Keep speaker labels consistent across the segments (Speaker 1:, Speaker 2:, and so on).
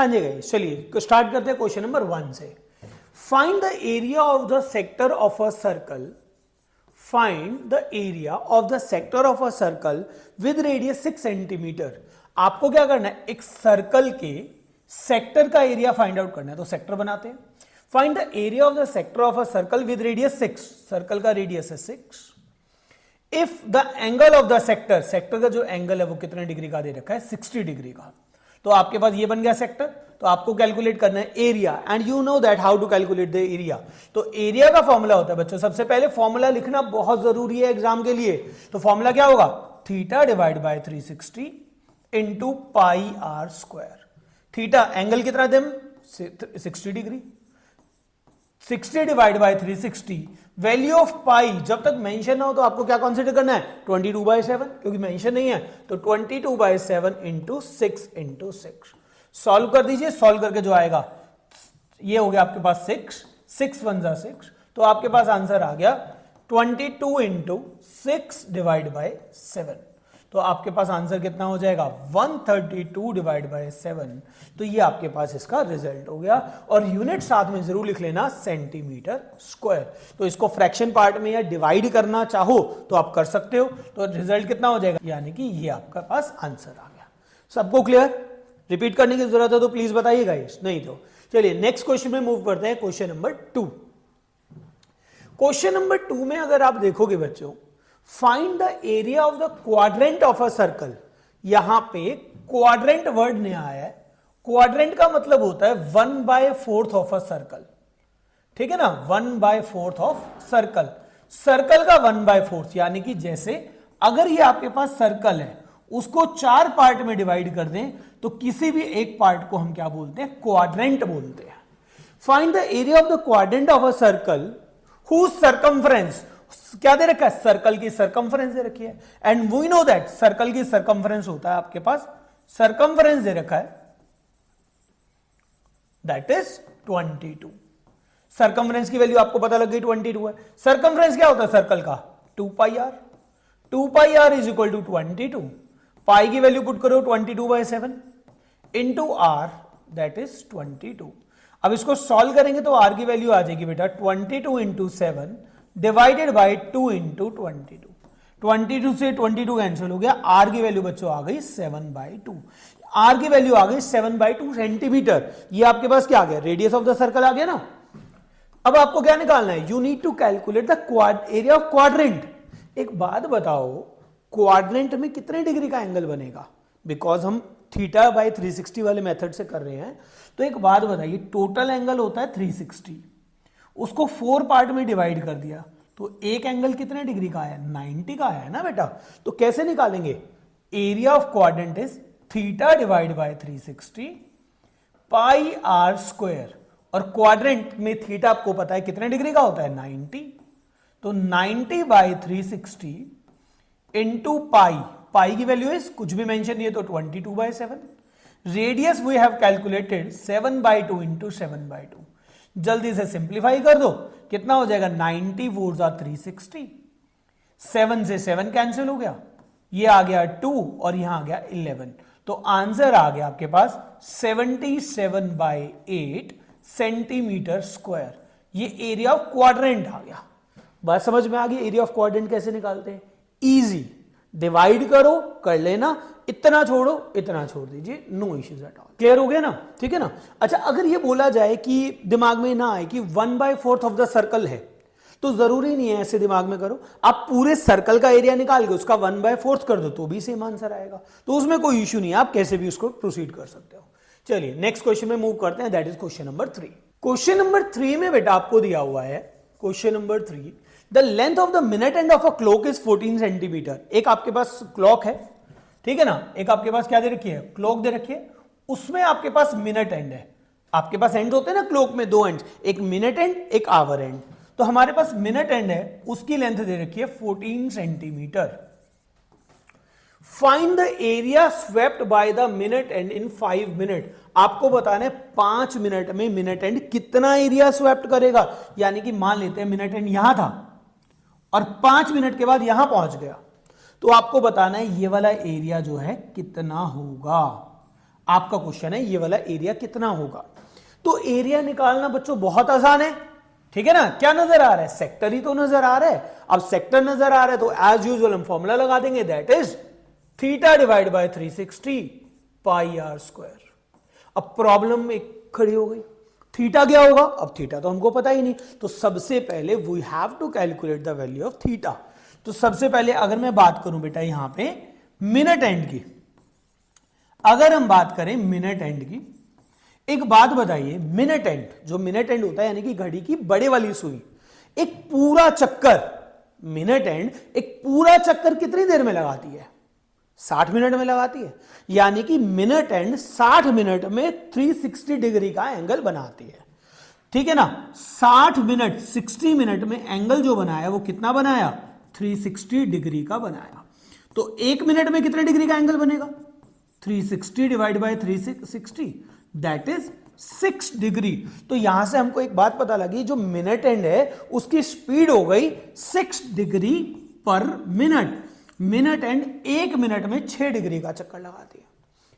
Speaker 1: हाँ जी गाइस, चलिए स्टार्ट करते हैं क्वेश्चन नंबर 1 से। Find the area of the sector of a circle, find the area of the sector of a circle with radius 6 centimetre. आपको क्या करना है, एक सर्कल के सेक्टर का एरिया फाइंड आउट करना है। तो सेक्टर बनाते हैं। Find the area of the sector of a circle with radius 6, circle का रेडियस है 6। If the angle of the sector, sector का जो एंगल है वो कितने डिग्री का दे रखा है, 60 डिग्री का। तो आपके पास ये बन गया सेक्टर। तो आपको कैलकुलेट करना है area, and you know that how to calculate the area. तो एरिया का फॉर्मूला होता है बच्चों, सबसे पहले फॉर्मूला लिखना बहुत जरूरी है एग्जाम के लिए। तो फॉर्मूला क्या होगा, theta divide by 360 into pi are square. Theta angle कितना दे, 60 degree, 60 divide by 360। Value of pi जब तक मेंशन ना हो तो आपको क्या कंसीडर करना है, 22/7, क्योंकि मेंशन नहीं है। तो 22/7 इंटू 6 इंटू 6 सॉल्व कर दीजिए। सॉल्व करके जो आएगा ये हो गया आपके पास 6, 6 1 जा 6। तो आपके पास आंसर आ गया 22 इंटू 6 डिवाइड बाय 7। तो आपके पास आंसर कितना हो जाएगा, 132 डिवाइड बाय 7। तो ये आपके पास इसका रिजल्ट हो गया। और यूनिट साथ में जरूर लिख लेना, सेंटीमीटर स्क्वायर। तो इसको फ्रैक्शन पार्ट में या डिवाइड करना चाहो तो आप कर सकते हो। तो रिजल्ट कितना हो जाएगा, यानी कि ये आपका पास आंसर आ गया। सबको क्लियर? रिपीट करने की जरूरत है तो प्लीज बताइएगा, नहीं तो चलिए नेक्स्ट क्वेश्चन में मूव करते हैं। Question number 2। क्वेश्चन नंबर 2 में अगर आप देखोगे बच्चों, find the area of the quadrant of a circle. यहां पे क्वाड्रेंट वर्ड नया आया है। क्वाड्रेंट का मतलब होता है 1/4 ऑफ अ सर्कल, ठीक है ना, 1/4 ऑफ सर्कल। सर्कल का 1/4 यानी कि जैसे अगर ये आपके पास सर्कल है, उसको 4 पार्ट में डिवाइड कर दें तो किसी भी एक पार्ट को हम क्या बोलते हैं, क्वाड्रेंट बोलते हैं। Find the area of the quadrant of a circle whose circumference, क्या दे रखा है, सर्कल की सर्कमफ्रेंस दे रखी है। And we know that circle की सर्कमफ्रेंस होता है आपके पास, सर्कमफ्रेंस दे रखा है, दैट इज 22। सर्कमफ्रेंस की वैल्यू आपको पता लग गई 22 है। सर्कमफ्रेंस क्या होता है सर्कल का, 2πr। 2πr is equal to 22। पाई की वैल्यू पुट करो 22/7 इंटू आर, दैट इज 22। अब इसको सॉल्व करेंगे तो आर की वैल्यू आ जाएगी बेटा 22 इंटू 7 डिवाइडेड बाई 2 इंटू 22। 22 से 22 कैंसिल हो गया। आर की वैल्यू बच्चों आ गई 7/2। आर की वैल्यू आ गई 7/2 सेंटीमीटर। ये आपके पास क्या आ गया, रेडियस ऑफ द सर्कल आ गया ना। अब आपको क्या निकालना है, you need to calculate the area of quadrant. एक बात बताओ, क्वाड्रेंट में कितने डिग्री का एंगल बनेगा, बिकॉज हम थीटा बाई 360 वाले मेथड से कर रहे हैं। तो एक बात बताइए, टोटल एंगल होता है 360, उसको 4 पार्ट में डिवाइड कर दिया तो एक एंगल कितने डिग्री का है, 90 का है ना बेटा। तो कैसे निकालेंगे, area of quadrant is theta divide by 360 pi are square. और क्वाड्रेंट में थीटा आपको पता है कितने डिग्री का होता है, 90। तो 90/360 इंटू पाई, पाई की वैल्यू इज कुछ भी मेंशन नहीं है तो 22/7। Radius we have calculated 7/2 into 7/2। जल्दी से सिंप्लीफाई कर दो, कितना हो जाएगा, 90 4 जा 360, 7 से 7 कैंसिल हो गया, ये आ गया 2 और यहां आ गया 11। तो आंसर आ गया आपके पास 77/8 सेंटीमीटर स्क्वायर। ये एरिया ऑफ क्वाड्रेंट आ गया। बात समझ में आ गई, एरिया ऑफ क्वाड्रेंट कैसे निकालते हैं, इजी, डिवाइड करो कर लेना, इतना छोड़ो इतना छोड़ दीजिए, no issues at all. Clear हो गया ना, ठीक है ना। अच्छा, अगर ये बोला जाए कि दिमाग में ना आए कि 1/4 ऑफ द सर्कल है, तो जरूरी नहीं है ऐसे दिमाग में करो, आप पूरे सर्कल का एरिया निकाल के उसका 1/4 कर दो तो भी सेम आंसर आएगा। तो उसमें कोई इश्यू नहीं है, आप कैसे भी उसको प्रोसीड कर सकते हो। चलिए नेक्स्ट क्वेश्चन में मूव करते हैं, that is question number 3। Question number 3 में बेटा आपको दिया हुआ है, question number 3, the length of the minute end of a clock is 14 centimetre. एक आपके पास क्लॉक है, ठीक है ना, एक आपके पास क्या दे रखी है, क्लॉक दे रखी है, उसमें आपके पास मिनट एंड है। आपके पास एंड होते हैं ना क्लॉक में, 2 एंड, एक मिनट एंड एक आवर एंड। तो हमारे पास मिनट एंड है, उसकी लेंथ दे रखी है 14 centimetre. Find the area swept by the minute and in 5 minute. आपको बताना है 5 मिनट में मिनट एंड कितना एरिया स्वेप्ट करेगा। यानी कि मान लेते हैं मिनट एंड यहां था और 5 मिनट के बाद यहां पहुंच गया, तो आपको बताना है ये वाला एरिया जो है कितना होगा। आपका क्वेश्चन है ये वाला एरिया कितना होगा। तो एरिया निकालना बच्चों बहुत आसान है, ठीक है ना। क्या नजर आ रहा है, सेक्टर ही तो नजर आ रहा है। अब सेक्टर नजर आ रहा है तो एज यूजुअल हम फॉर्मूला लगा देंगे, that is theta divide by 360 pi are square. अब प्रॉब्लम एक खड़ी हो गई, थीटा क्या होगा। अब थीटा तो हमको पता ही नहीं, तो सबसे पहले we have to calculate the value of theta. तो सबसे पहले अगर मैं बात करूं बेटा यहां पे मिनट एंड की, अगर हम बात करें मिनट एंड की, एक बात बताइए, मिनट एंड, जो मिनट एंड होता है यानी कि घड़ी की बड़े वाली सुई, एक पूरा चक्कर, मिनट एंड एक पूरा चक्कर कितनी देर में लगाती है, 60 मिनट में लगाती है। यानी कि मिनट एंड 60 मिनट में 360 डिग्री का एंगल बनाती है, ठीक है ना। 60 मिनट 60 मिनट में एंगल जो बनाया वो कितना बनाया, 360 डिग्री का बनाया। तो एक मिनट में कितने डिग्री का एंगल बनेगा, 360 divide by 360, that is 6 degree. तो यहां से हमको एक बात पता लगी, जो मिनट एंड है उसकी स्पीड हो गई 6 डिग्री पर मिनट। मिनट एंड एक मिनट में 6 डिग्री का चक्कर लगाती है,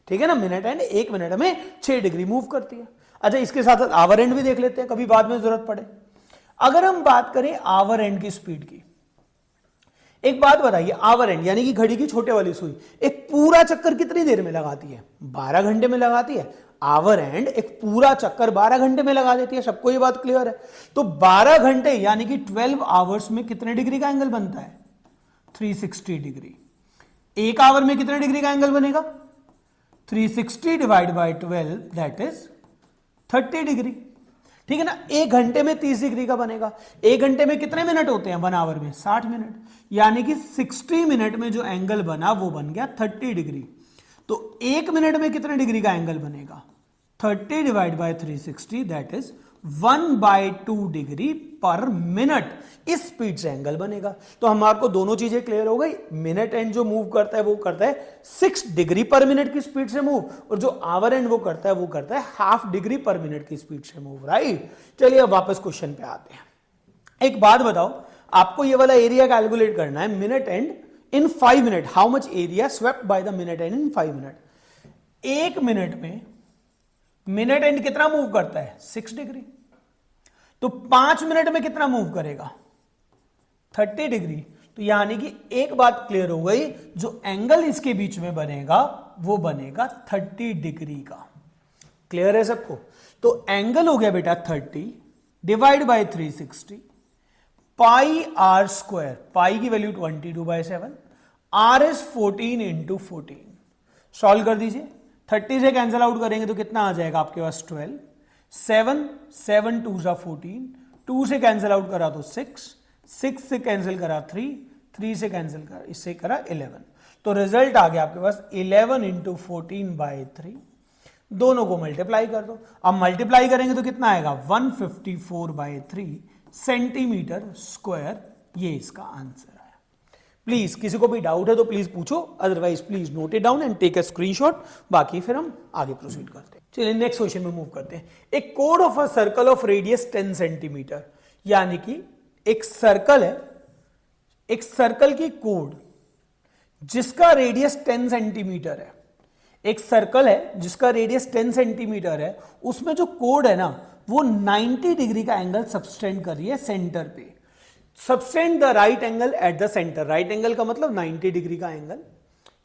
Speaker 1: ठीक है ना। मिनट एंड एक मिनट में 6 डिग्री मूव करती है। अच्छा, इसके साथ साथ आवर एंड भी देख लेते हैं, कभी बाद में जरूरत पड़े। अगर हम बात करें आवर एंड की स्पीड की, एक बात बताइए, आवर एंड यानी कि घड़ी की छोटे वाली सुई एक पूरा चक्कर कितनी देर में लगाती है, 12 घंटे में लगाती है। आवर एंड एक पूरा चक्कर 12 घंटे में लगा देती है, सबको ये बात क्लियर है। तो 12 घंटे यानी कि 12 आवर्स में कितने डिग्री का एंगल बनता है, 360 डिग्री। एक आवर में कितने डिग्री का एंगल बनेगा, 360 divide by 12 that is 30 degree, ठीक है ना। एक घंटे में 30 डिग्री का बनेगा। एक घंटे में कितने मिनट होते हैं, 1 आवर में 60 मिनट, यानी कि 60 मिनट में जो एंगल बना वो बन गया 30 डिग्री। तो एक मिनट में कितने डिग्री का एंगल बनेगा, 30 divide by 360 that is 1/2 degree पर मिनट। इस स्पीड से एंगल बनेगा। तो हमारे को दोनों चीजें क्लियर हो गई। मिनट एंड जो मूव करता है वो करता है 6 डिग्री पर मिनट की स्पीड से मूव, और जो आवर एंड वो करता है हाफ डिग्री पर मिनट की स्पीड से मूव, राइट। चलिए अब वापस क्वेश्चन पे आते हैं। एक बात बताओ, आपको ये वाला एरिया कैलकुलेट करना है, minute and in 5 minute, how much area swept by the minute and in 5 minute. एक मिनट में मिनट एंड कितना मूव करता है, 6 डिग्री। तो 5 मिनट में कितना मूव करेगा, 30 डिग्री। तो यानी कि एक बात क्लियर हो गई, जो एंगल इसके बीच में बनेगा वो बनेगा 30 डिग्री का। क्लियर है सबको। तो एंगल हो गया बेटा 30 divide by 360 pi are square, pi की value 22/7, r is 14 into 14। Solve कर दीजिए, 30 से कैंसिल आउट करेंगे तो कितना आ जाएगा आपके पास 12, 7 2 जा 14, 2 से कैंसिल आउट करा तो 6 से कैंसिल करा 3 से कैंसिल करा, इससे करा 11। तो रिजल्ट आ गया आपके पास 11 इंटू 14/3। दोनों को मल्टीप्लाई कर दो। अब मल्टीप्लाई करेंगे तो कितना आएगा, 154/3 सेंटीमीटर स्क्वायर। ये इसका आंसर है। प्लीज किसी को भी डाउट है तो प्लीज पूछो, otherwise please note it down and take a screenshot. बाकी फिर हम आगे प्रोसीड करते हैं। चलिए नेक्स्ट क्वेश्चन में मूव करते हैं। एक code of a circle of radius 10 centimetre, यानी कि एक सर्कल है, एक सर्कल की कोड जिसका रेडियस 10 सेंटीमीटर है। एक सर्कल है जिसका रेडियस 10 सेंटीमीटर है, उसमें जो कोड है ना वो 90 डिग्री का एंगल सबटेंड कर रही है सेंटर पे। Subtend the right angle at the centre. Right angle का मतलब 90 डिग्री का एंगल,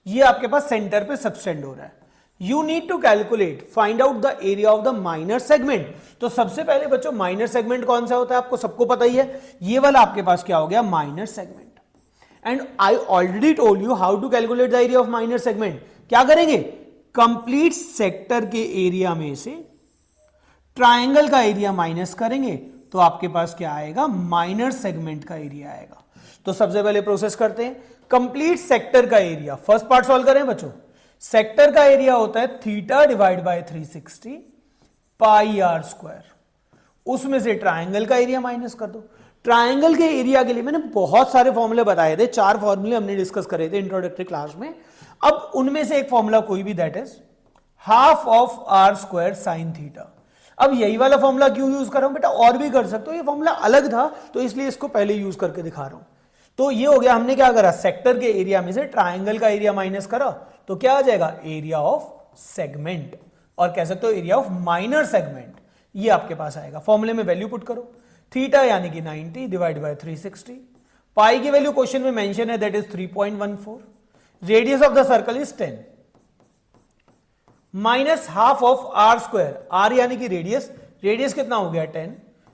Speaker 1: ये आपके पास सेंटर पे सबटेंड हो रहा है। You need to calculate find out the area of the minor segment. तो सबसे पहले बच्चों माइनर सेगमेंट कौन सा होता है आपको सबको पता ही है, ये वाला आपके पास क्या हो गया, minor segment. And I already told you how to calculate the area of minor segment. क्या करेंगे, कंप्लीट सेक्टर के एरिया में से ट्राइंगल का एरिया माइनस करेंगे तो आपके पास क्या आएगा, माइनर सेगमेंट का एरिया आएगा। तो सबसे पहले प्रोसेस करते हैं, कंप्लीट सेक्टर का एरिया। फर्स्ट पार्ट सॉल्व करें बच्चों। सेक्टर का एरिया होता है theta divide by 360 pi are square, उसमें से ट्राइंगल का एरिया माइनस कर दो। ट्राइंगल के एरिया के लिए मैंने बहुत सारे फॉर्मूले बताए थे, 4 फॉर्मूले हमने डिस्कस करे थे इंट्रोडक्टरी क्लास में। अब उनमें से एक फॉर्मूला कोई भी, that is half of R square sine theta. अब यही वाला फॉर्मूला क्यों यूज कर रहा हूं बेटा, और भी कर सकते हो, ये फॉर्मूला अलग था तो इसलिए इसको पहले यूज करके दिखा रहा हूं। तो ये हो गया, हमने क्या करा, सेक्टर के एरिया में से ट्राइंगल का एरिया माइनस करा तो क्या आ जाएगा, एरिया ऑफ सेगमेंट, और कह सकते हो एरिया ऑफ माइनर सेगमेंट। ये आपके पास आएगा, फॉर्मूले में वैल्यू पुट करो, थीटा यानी कि 90 डिवाइड बाय 360, पाई की वैल्यू क्वेश्चन में मेंशन है that is 3.14, radius of the circle is 10, minus half of R square, R यानी कि रेडियस, रेडियस कितना हो गया 10,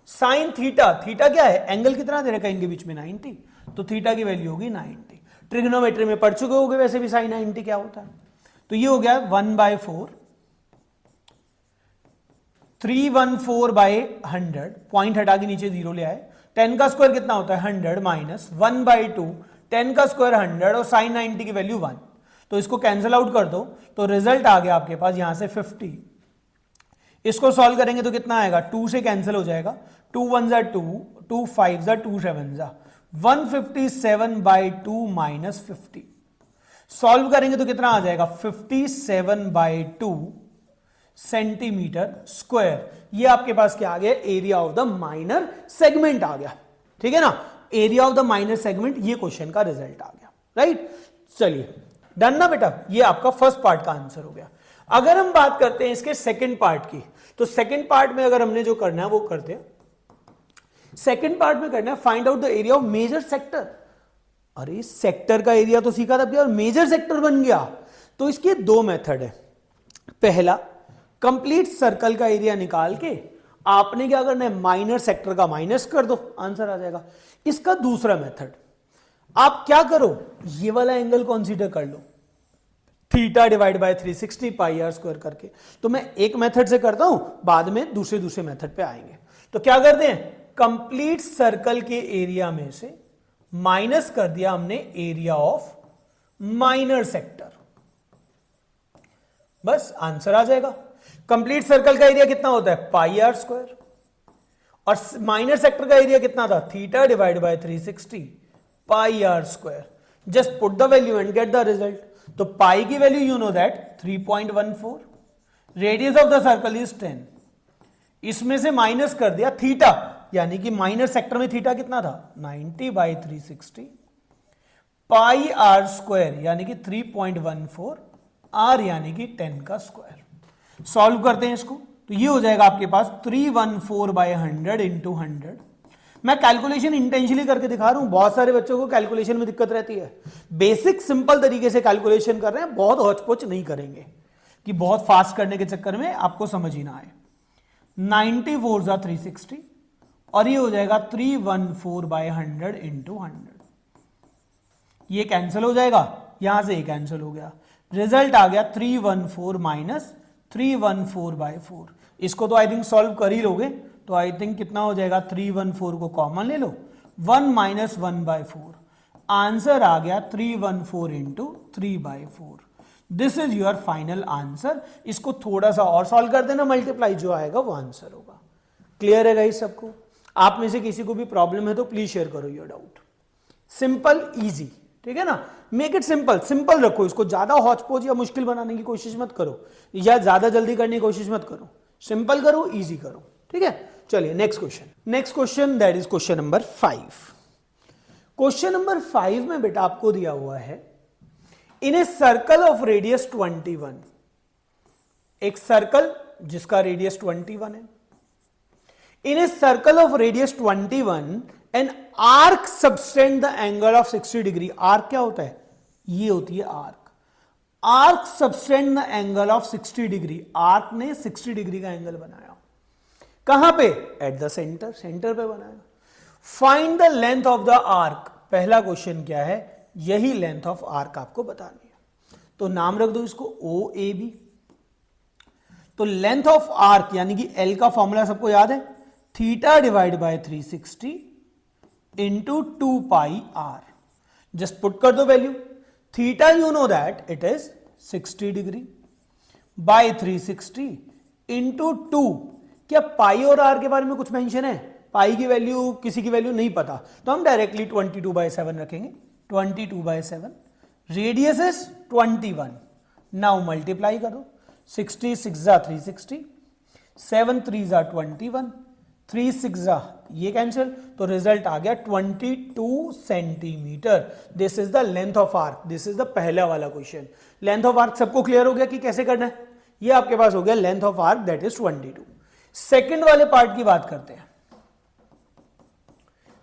Speaker 1: साइन थीटा, थीटा क्या है, एंगल कितना दे रखा है इनके बीच में 90, तो थीटा की वैल्यू होगी 90। ट्रिग्नोमेट्री में पढ़ चुके होगे वैसे भी साइन 90 क्या होता है, तो ये हो गया 1/4, 314/100, पॉइंट हटा के नीचे जीरो ले आए, 10 का स्क्वायर कितना होता है 100 माइनस 1/2, 10 का स्क्वायर 100 और साइन 90 की वैल्यू 1, तो इसको कैंसिल आउट कर दो, तो रिजल्ट आ गया आपके पास यहां से 50। इसको सॉल्व करेंगे तो कितना आएगा, 2 से कैंसिल हो जाएगा, 2 1 जा 2, 2 5 जा 2 7 जा 157/2 माइनस 50, सॉल्व करेंगे तो कितना आ जाएगा 57/2 सेंटीमीटर स्क्वायर। ये आपके पास क्या आ गया, area of the minor segment आ गया, ठीक है ना, area of the minor segment, ये क्वेश्चन का रिजल्ट आ गया, राइट। चलिए डन ना बेटा, ये आपका फर्स्ट पार्ट का आंसर हो गया। अगर हम बात करते हैं इसके सेकंड पार्ट की, तो सेकंड पार्ट में अगर हमने जो करना है वो करते हैं, सेकंड पार्ट में करना है find out the area of major sector. अरे सेक्टर का एरिया तो सीखा था और मेजर सेक्टर बन गया, तो इसके दो मेथड है। पहला, कंप्लीट सर्कल का एरिया निकाल के आपने क्या करना है, माइनर सेक्टर का माइनस कर दो, आंसर आ जाएगा। इसका दूसरा मेथड, आप क्या करो, ये वाला एंगल कंसीडर कर लो, theta divide by 360 pi are square करके। तो मैं एक मेथड से करता हूं, बाद में दूसरे मेथड पे आएंगे। तो क्या करते हैं, कंप्लीट सर्कल के एरिया में से माइनस कर दिया हमने एरिया ऑफ माइनर सेक्टर, बस आंसर आ जाएगा। कंप्लीट सर्कल का एरिया कितना होता है, पाई आर स्क्वायर, और माइनर सेक्टर का एरिया कितना था, theta divide by 360 pi are square. Just put the value and get the result. तो पाई की value you know that 3.14, radius of the circle is 10, इसमें से माइनस कर दिया थीटा, यानी कि माइनर सेक्टर में थीटा कितना था 90/360 पाई आर स्क्वायर, यानी कि 3.14, आर यानी कि 10 का स्क्वायर। सॉल्व करते हैं इसको, तो ये हो जाएगा आपके पास 314/100 इंटू 100। मैं कैलकुलेशन इंटेंशनली करके दिखा रहा हूं, बहुत सारे बच्चों को कैलकुलेशन में दिक्कत रहती है। बेसिक सिंपल तरीके से कैलकुलेशन कर रहे हैं, बहुत हौच-पौच नहीं करेंगे कि बहुत फास्ट करने के चक्कर में आपको समझ ही ना आए। 94 जा 360 और ये हो जाएगा 314/100 इंटू 100। ये कैंसिल हो जाएगा, यहां से ये कैंसिल हो गया, रिजल्ट आ गया 314 माइनस 314/4। इसको तो आई थिंक सॉल्व कर ही लोगे, तो आई थिंक कितना हो जाएगा, 314 को कॉमन ले लो, 1 माइनस 1/4, आंसर आ गया 314 into 3/4। This is your final answer. इसको थोड़ा सा और सॉल्व कर देना, मल्टीप्लाई जो आएगा वो आंसर होगा। क्लियर है गाइस सबको? आप में से किसी को भी प्रॉब्लम है तो प्लीज शेयर करो योर डाउट। सिंपल इजी, ठीक है ना, मेक इट सिंपल, सिंपल रखो इसको, ज्यादा हौच-पौच या मुश्किल बनाने की कोशिश मत करो, या ज्यादा जल्दी करने की कोशिश मत करो, सिंपल करो, इजी करो, ठीक है। चलिए next question that is question number 5। Question number 5 में बेटा आपको दिया हुआ है, in a circle of radius 21, एक सर्कल जिसका रेडियस 21 है, in a circle of radius 21 an arc subtend the angle of 60 degree. Arc क्या होता है, ये होती है arc. Arc subtend the angle of 60 degree, arc ने 60 डिग्री का एंगल बनाया, कहां पे, एट द सेंटर, सेंटर पे बनाया। Find the length of the arc. पहला क्वेश्चन क्या है, यही लेंथ ऑफ आर्क आपको बतानी है, तो नाम रख दो इसको OAB। तो लेंथ ऑफ आर्क यानी कि L का फॉर्मूला सबको याद है, theta divide by 360 into 2 pi R. Just put कर दो value, theta you know that it is 60 degree by 360 into 2। क्या पाई और आर के बारे में कुछ मेंशन है, पाई की वैल्यू किसी की वैल्यू नहीं पता, तो हम डायरेक्टली 22/7 रखेंगे, 22/7। रेडियस इज 21, नाउ मल्टीप्लाई करो, 66 जा 360, 7 3 जा 21, 3 6 जा ये कैंसिल, तो रिजल्ट आ गया 22 centimetre. This is the length of arc, this is the पहला वाला क्वेश्चन। लेंथ ऑफ आर्क सबको क्लियर हो गया कि कैसे करना है? ये आपके पास हो गया length of arc that is 22। Second वाले पार्ट की बात करते हैं।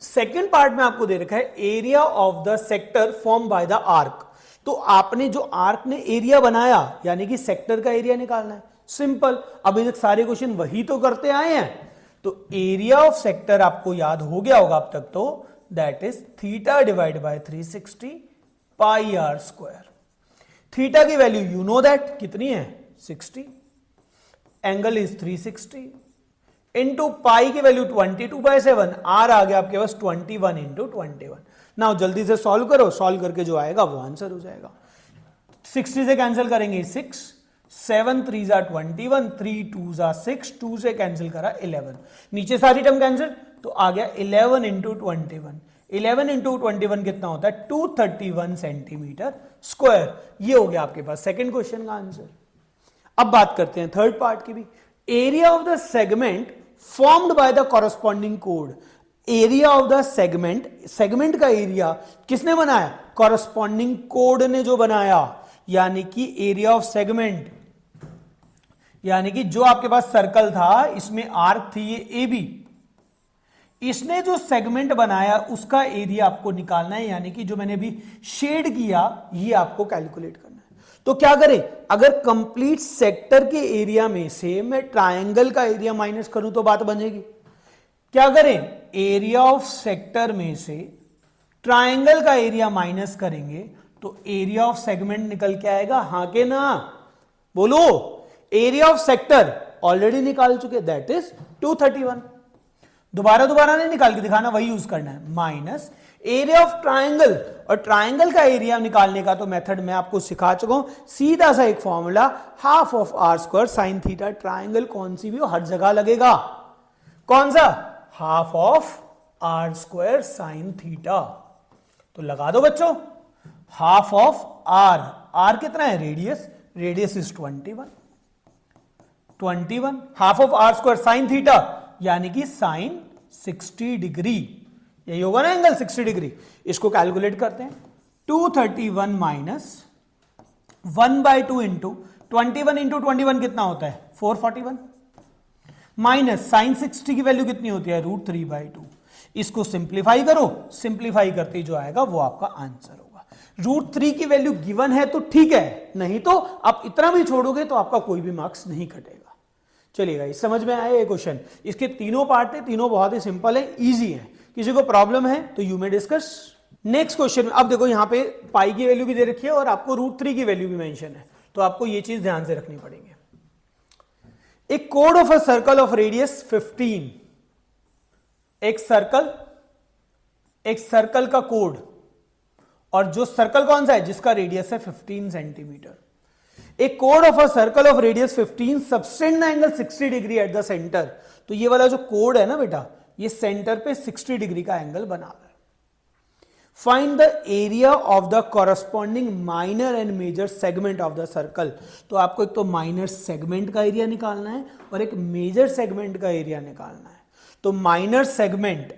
Speaker 1: सेकंड पार्ट में आपको दे रखा है area of the sector form by the arc. तो आपने जो आर्क ने एरिया बनाया यानी कि सेक्टर का एरिया निकालना है। सिंपल, अभी तक सारे क्वेश्चन वही तो करते आए हैं। तो एरिया ऑफ सेक्टर आपको याद हो गया होगा अब तक, तो that is theta divide by 360 pi are square. Theta की वैल्यू यू नो दैट कितनी है 60, एंगल इज 360 इंटू पाई की वैल्यू 22/7, आर आ गया आपके पास 21 इंटू 21। नाउ जल्दी से सॉल्व करो, सॉल्व करके जो आएगा वो आंसर हो जाएगा। 60 से कैंसिल करेंगे 6, 7 3 जा 21, 3 2 जा 6, 2 से कैंसिल करा 11, नीचे सारी टर्म कैंसिल तो आ गया 11 इंटू 21। 11 इंटू 21 कितना होता है 231 सेंटीमीटर स्क्वायर। ये हो गया आपके पास सेकंड क्वेश्चन का आंसर। अब बात करते हैं थर्ड पार्ट की भी। Area of the segment formed by the corresponding code. Area of the segment, segment का एरिया किसने बनाया, कॉरस्पॉन्डिंग कोड ने जो बनाया, यानी कि एरिया ऑफ सेगमेंट, यानी कि जो आपके पास सर्कल था इसमें आर्क थी ये ए बी, इसने जो सेगमेंट बनाया उसका एरिया आपको निकालना है, यानी कि जो मैंने अभी शेड किया ये आपको कैलकुलेट करना है। तो क्या करें, अगर कंप्लीट सेक्टर के एरिया में से मैं ट्रायंगल का एरिया माइनस करूं तो बात बनेगी। क्या करें, एरिया ऑफ सेक्टर में से ट्रायंगल का एरिया माइनस करेंगे तो एरिया ऑफ सेगमेंट निकल के आएगा, हां के ना, बोलो। एरिया ऑफ सेक्टर ऑलरेडी निकाल चुके, दैट इज 231। दोबारा नहीं निकाल के दिखाना, वही यूज करना है, माइनस एरिया ऑफ ट्रायंगल। और ट्रायंगल का एरिया निकालने का तो मेथड मैं आपको सिखा चुका हूं, सीधा सा एक formula, half of R square sine theta. Triangle कौन सी भी हो हर जगह लगेगा, कौन सा, half of R square sine theta. तो लगा दो बच्चों, हाफ ऑफ आर, आर कितना है radius, radius is 21, half of R square sine theta यानी कि साइन 60 डिग्री, यही होगा ना एंगल 60 डिग्री। इसको कैलकुलेट करते हैं, 231 माइनस 1/2 इंटू 21 इंटू 21 कितना होता है 441, माइनस साइन 60 की वैल्यू कितनी होती है √3/2। इसको सिंप्लीफाई करो, सिंप्लीफाई करते ही जो आएगा वो आपका आंसर होगा। √3 की वैल्यू गिवन है तो ठीक है, नहीं तो आप इतना भी छोड़ोगे तो आपका कोई भी मार्क्स नहीं कटेगा। चलिएगा, इस समझ में आया ये क्वेश्चन। इसके तीनों पार्ट है, तीनों बहुत ही सिंपल है, इजी है। किसी को प्रॉब्लम है तो यू में डिस्कस। नेक्स्ट क्वेश्चन, अब देखो यहां पे पाई की वैल्यू भी दे रखी है और आपको √3 की वैल्यू भी मेंशन है, तो आपको ये चीज ध्यान से रखनी पड़ेगी। एक code of a circle of radius 15, एक सर्कल का कोड, और जो सर्कल कौन सा है जिसका रेडियस है 15 सेंटीमीटर। एक code of a circle of radius 15 subtend angle 60 degree at the centre. तो ये वाला जो कोड है ना बेटा, ये सेंटर पे 60 डिग्री का एंगल बना रहा है। Find the area of the corresponding minor and major segment of the circle. तो आपको एक तो माइनर सेगमेंट का एरिया निकालना है और एक मेजर सेगमेंट का एरिया निकालना है। तो माइनर सेगमेंट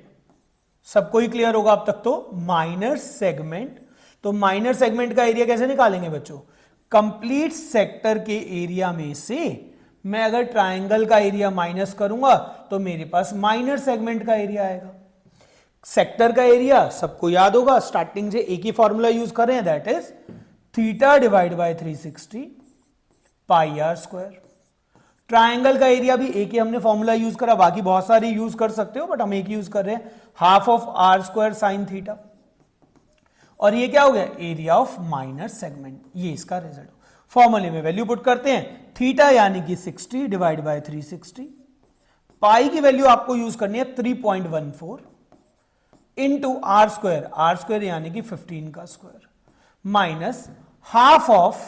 Speaker 1: सबको ही क्लियर होगा अब तक, तो माइनर सेगमेंट, तो माइनर सेगमेंट का एरिया कैसे निकालेंगे बच्चों, कंप्लीट सेक्टर के एरिया में से मैं अगर ट्रायंगल का एरिया माइनस करूंगा तो मेरे पास माइनर सेगमेंट का एरिया आएगा। सेक्टर का एरिया सबको याद होगा, स्टार्टिंग से एक ही फॉर्मूला यूज कर रहे हैं, that is theta divide by 360 pi are square. Triangle का एरिया भी एक ही हमने फॉर्मूला यूज करा, बाकी बहुत सारे यूज कर सकते हो बट हम एक ही यूज कर रहे हैं, half of R square sine theta. और ये क्या हो गया, एरिया ऑफ माइनर सेगमेंट, ये इसका रिजल्ट। फॉर्मूले में वैल्यू पुट करते हैं, थीटा यानी कि 60 डिवाइड बाय 360, पाई की वैल्यू आपको यूज करनी है 3.14 इंटू आर स्क्वायर यानी कि 15 का square, minus half of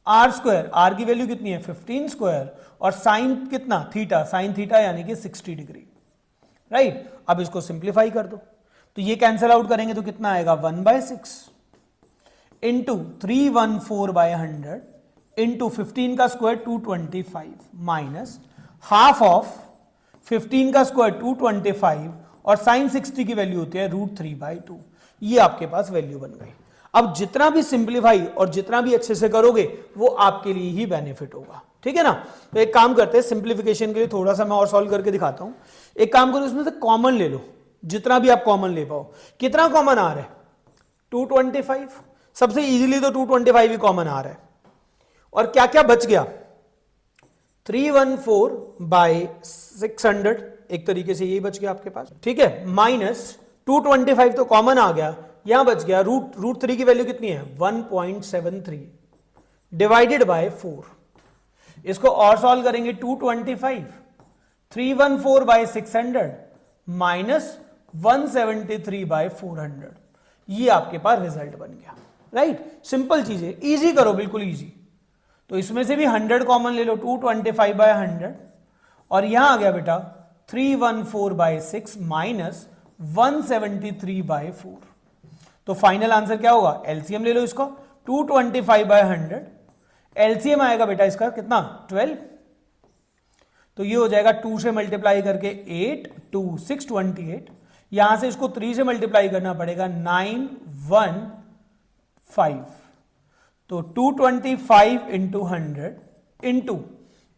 Speaker 1: R square, R की वैल्यू कितनी है 15 स्क्वायर, और साइन कितना थीटा, साइन थीटा यानी कि 60 डिग्री, राइट। अब इसको सिंप्लीफाई कर दो, तो ये कैंसिल आउट करेंगे तो कितना आएगा 1/6 इंटू 314/100 इंटू 15 का स्क्वायर 225 माइनस हाफ ऑफ 15 का स्क्वायर 225 और साइन 60 की वैल्यू होती है √3/2। ये आपके पास वैल्यू बन गई। अब जितना भी सिंप्लीफाई और जितना भी अच्छे से करोगे वो आपके लिए ही बेनिफिट होगा, ठीक है ना। तो एक काम करते हैं, सिंप्लीफिकेशन के लिए थोड़ा सा मैं और सॉल्व करके दिखाता हूं। एक काम करो, इसमें से कॉमन ले लो, जितना भी आप कॉमन ले पाओ। कितना कॉमन आ रहा है? 225। सबसे इजीली तो 225 ही कॉमन आ रहा है। और क्या क्या बच गया? 314/600, एक तरीके से यही बच गया आपके पास, ठीक है। माइनस 225 तो कॉमन आ गया, यहां बच गया रूट 3 की वैल्यू कितनी है? 1.73 डिवाइडेड बाय 4। इसको और सॉल्व करेंगे, 225 314/600 माइनस 173/400, ये आपके पास रिजल्ट बन गया, राइट। सिंपल चीज है, इजी करो, बिल्कुल इजी। तो इसमें से भी 100 कॉमन ले लो, 225/100, और यहां आ गया बेटा 314/6 माइनस 173/4। तो फाइनल आंसर क्या होगा? एलसीएम ले लो इसका, 225/100, एलसीएम आएगा बेटा इसका कितना? 12। तो ये हो जाएगा 2 से मल्टीप्लाई करके 8, 2 628, यहां से इसको 3 से मल्टीप्लाई करना पड़ेगा 915। तो 225 इंटू 100 इंटू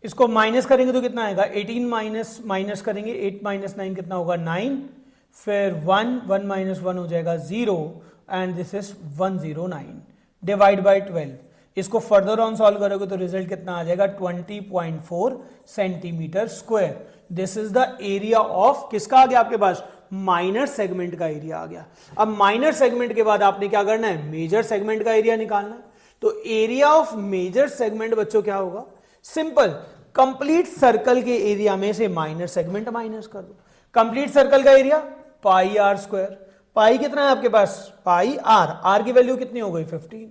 Speaker 1: इसको माइनस करेंगे तो कितना आएगा? 18 माइनस करेंगे, 8 माइनस 9 कितना होगा? 9, फिर 1 माइनस 1 हो जाएगा 0, and this is 109 divide by 12। इसको फर्दर ऑन सॉल्व करोगे तो रिजल्ट कितना आ जाएगा? 20.4 centimetre square. This is the area of, किसका आ गया आपके पास? माइनर सेगमेंट का एरिया आ गया। अब माइनर सेगमेंट के बाद आपने क्या करना है? मेजर सेगमेंट का एरिया निकालना है। तो एरिया ऑफ मेजर सेगमेंट बच्चों क्या होगा? सिंपल, कंप्लीट सर्कल के एरिया में से माइनर सेगमेंट माइनस कर दो। कंप्लीट सर्कल का एरिया पाई आर स्क्वायर। पाई कितना है आपके पास? पाई आर। आर की वैल्यू कितनी हो गई? 15।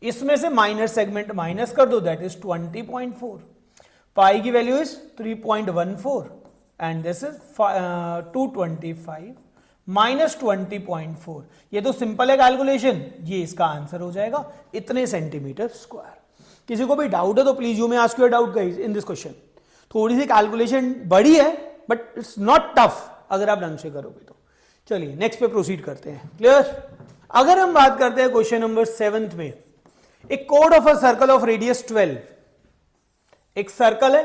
Speaker 1: इसमें से माइनर सेगमेंट माइनस कर दो, दैट इज 20.4। पाई की value is 3.14 and this is 225 minus 20.4। ये तो सिंपल है कैलकुलेशन, ये इसका आंसर हो जाएगा इतने सेंटीमीटर स्क्वायर। किसी को भी डाउट है तो please you may ask your doubt guys in this question. थोड़ी सी कैलकुलेशन बड़ी है बट इट्स नॉट टफ अगर आप ढंग से करोगे तो। चलिए नेक्स्ट पे प्रोसीड करते हैं। क्लियर? अगर हम बात करते हैं क्वेश्चन नंबर 7 में, एक code of a circle of radius 12। एक सर्कल है,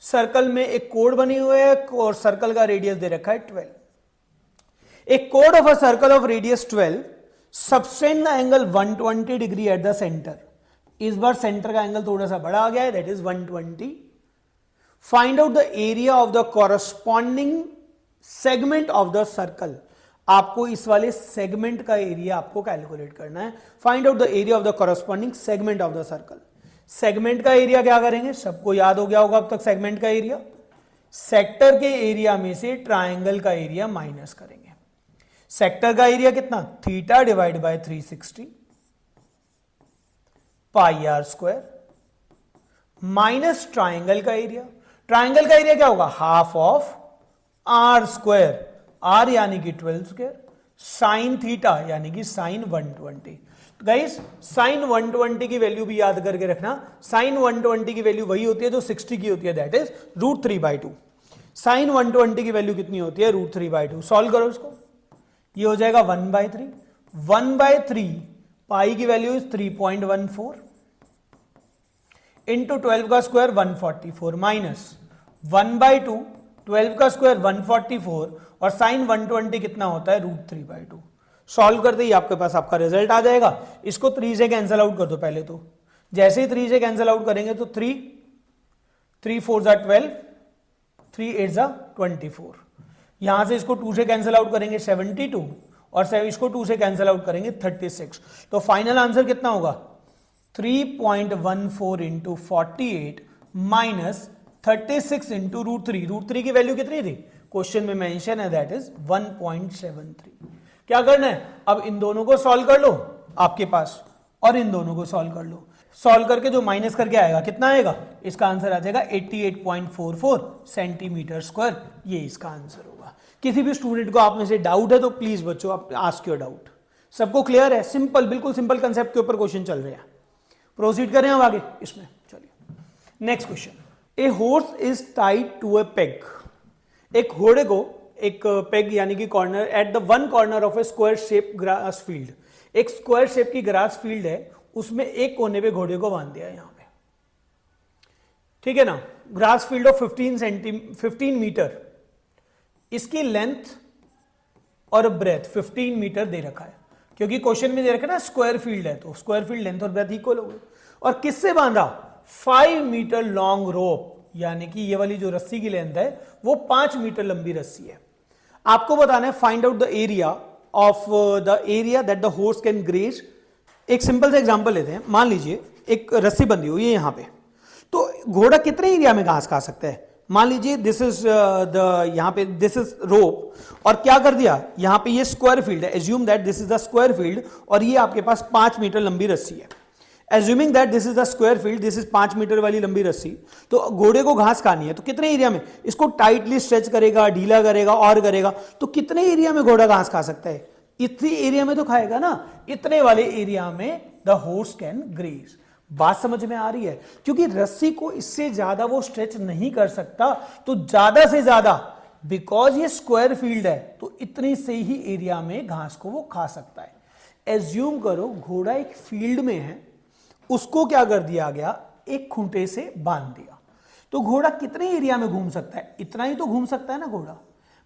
Speaker 1: सर्कल में एक कोड बनी हुई है और सर्कल का रेडियस दे रखा है 12। एक code of a circle of radius 12 subtend the angle 120 degree at the centre. इस बार सेंटर का एंगल थोड़ा सा बड़ा आ गया है, that is 120। Find out the area of the corresponding segment of the circle. आपको इस वाले सेगमेंट का एरिया आपको कैलकुलेट करना है। Find out the area of the corresponding segment of the circle. Segment का एरिया क्या करेंगे? सबको याद हो गया होगा अब तक सेगमेंट का एरिया। सेक्टर के एरिया में से ट्राइंगल का एरिया माइनस करेंगे। सेक्टर का एरिया कितना? Theta divide by 360 pi are square minus triangle का एरिया। ट्राइंगल का एरिया क्या होगा? Half of R square, R यानी कि 12 स्क्वायर, साइन थीटा यानी कि साइन 120। गाइस साइन 120 की वैल्यू भी याद करके रखना। साइन 120 की वैल्यू वही होती है जो 60 की होती है, दैट इज √3/2। साइन 120 की वैल्यू कितनी होती है? √3/2। सॉल्व करो इसको, ये हो जाएगा 1/3। 1/3 पाई की वैल्यू इज 3.14 इंटू 12 का स्क्वायर 144 माइनस 1/2 12 का स्क्वायर 144 और साइन 120 कितना होता है? √3/2। सॉल्व करते ही आपके पास आपका रिजल्ट आ जाएगा। इसको 3 से कैंसिल आउट कर दो पहले तो। जैसे ही 3 से कैंसिल आउट करेंगे तो 3 4 = 12, 3 8 = 24। यहां से इसको 2 से कैंसिल आउट करेंगे 72 और इसको 2 से कैंसिल आउट करेंगे 36। तो फाइनल आंसर कितना होगा? 3.14 इंटू 48 माइनस 36 इंटू √3। √3 की वैल्यू कितनी थी? क्वेश्चन में मेंशन है, दैट इज 1.73। क्या करना है? अब इन दोनों को सॉल्व कर लो आपके पास और इन दोनों को सॉल्व कर लो। सॉल्व करके जो माइनस करके आएगा कितना आएगा? इसका आंसर आ जाएगा 88.44 सेंटीमीटर स्क्वायर। ये इसका आंसर होगा। किसी भी स्टूडेंट को आप में से डाउट है तो प्लीज बच्चों आप आस्क योर डाउट। सबको क्लियर है? सिंपल, बिल्कुल सिंपल कंसेप्ट के ऊपर क्वेश्चन चल रहे हैं। प्रोसीड करें अब आगे इसमें। चलिए next question. A horse is tied to a peg. एक घोड़े को एक पेग यानी कि corner at the one corner of a square shape grass field. एक स्क्वायर शेप की ग्रास फील्ड है, उसमें एक कोने पे घोड़े को बांध दिया यहां पे, ठीक है ना। ग्रास फील्ड ऑफ 15 मीटर, इसकी लेंथ और ब्रेथ 15 मीटर दे रखा है, क्योंकि क्वेश्चन में दे रखा है ना स्क्वायर फील्ड है, तो स्क्वायर फील्ड लेंथ और ब्रेथ इक्वल हो गई। और किससे बांधा? 5 मीटर लॉन्ग रोप, यानी कि ये वाली जो रस्सी की लेंथ है वो 5 मीटर लंबी रस्सी है। आपको बताना है find out the area of the area that the horse can graze. एक सिंपल सा एग्जांपल लेते हैं, मान लीजिए एक रस्सी बंधी हुई है यहां पे, तो घोड़ा कितने एरिया में घास खा सकता है? मान लीजिए दिस इज द, यहां पे दिस इज रोप, और क्या कर दिया यहां पे ये स्क्वायर फील्ड है, assume that this is the square field, और ये आपके पास 5 मीटर लंबी रस्सी है। Assuming that this is the square field, this is 5 metre वाली लंबी रस्सी, तो घोड़े को घास खानी है, तो कितने एरिया में इसको टाइटली स्ट्रेच करेगा, ढीला करेगा और करेगा, तो कितने एरिया में घोड़ा घास खा सकता है? इतनी एरिया में तो खाएगा ना, इतने वाले एरिया में द हॉर्स कैन ग्रेज। बात समझ में आ रही है? क्योंकि रस्सी को इससे ज्यादा वो स्ट्रेच नहीं कर सकता, तो ज्यादा से ज्यादा, बिकॉज ये स्क्वायर फील्ड है, तो इतनी से ही एरिया में घास को वो खा सकता है। एज्यूम करो घोड़ा एक फील्ड में है, उसको क्या कर दिया गया, एक खूंटे से बांध दिया, तो घोड़ा कितने एरिया में घूम सकता है? इतना ही तो घूम सकता है ना घोड़ा।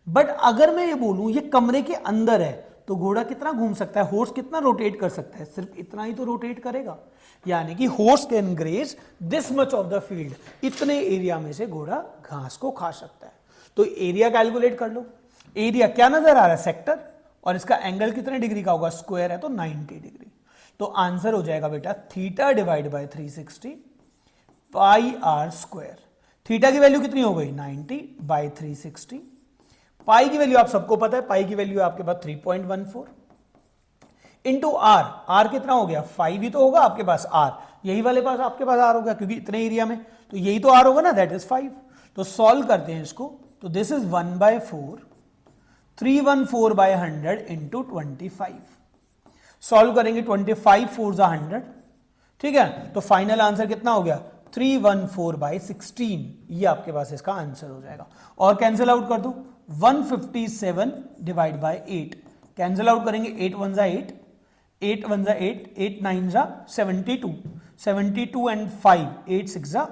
Speaker 1: बट अगर मैं ये बोलूं ये कमरे के अंदर है, तो घोड़ा कितना घूम सकता है? हॉर्स कितना रोटेट कर सकता है? सिर्फ इतना ही तो रोटेट करेगा। यानी कि horse can graze this much of the field, इतने एरिया में से घोड़ा घास को खा सकता है। तो एरिया कैलकुलेट कर लो। एरिया क्या नजर आ रहा है? सेक्टर, और इसका एंगल कितने डिग्री का होगा? स्क्वायर है तो 90 डिग्री। तो आंसर हो जाएगा बेटा theta divide by 360 pi are square. Theta की वैल्यू कितनी हो गई? 90 बाई 360। पाई की वैल्यू आप सबको पता है, पाई की वैल्यू आपके पास 3.14 इंटू आर। आर कितना हो गया? 5 ही तो होगा आपके पास आर, यही वाले पास आपके पास आर होगा, क्योंकि इतने एरिया में, तो यही तो आर होगा ना, दैट इज 5। तो सॉल्व करते हैं इसको, तो this is 1/4, 314 by 100 into 25। Solve करेंगे 25 4 100, ठीक है। तो फाइनल आंसर कितना हो गया? 314 बाई 16, ये आपके पास इसका आंसर हो जाएगा। और कैंसिल आउट कर दो, 157 डिवाइड बाय 8, कैंसिल आउट करेंगे, 8 1 जा 8, 8 1 जा 8, 8 9 जा 72, 72 एंड 5, 8 6 जा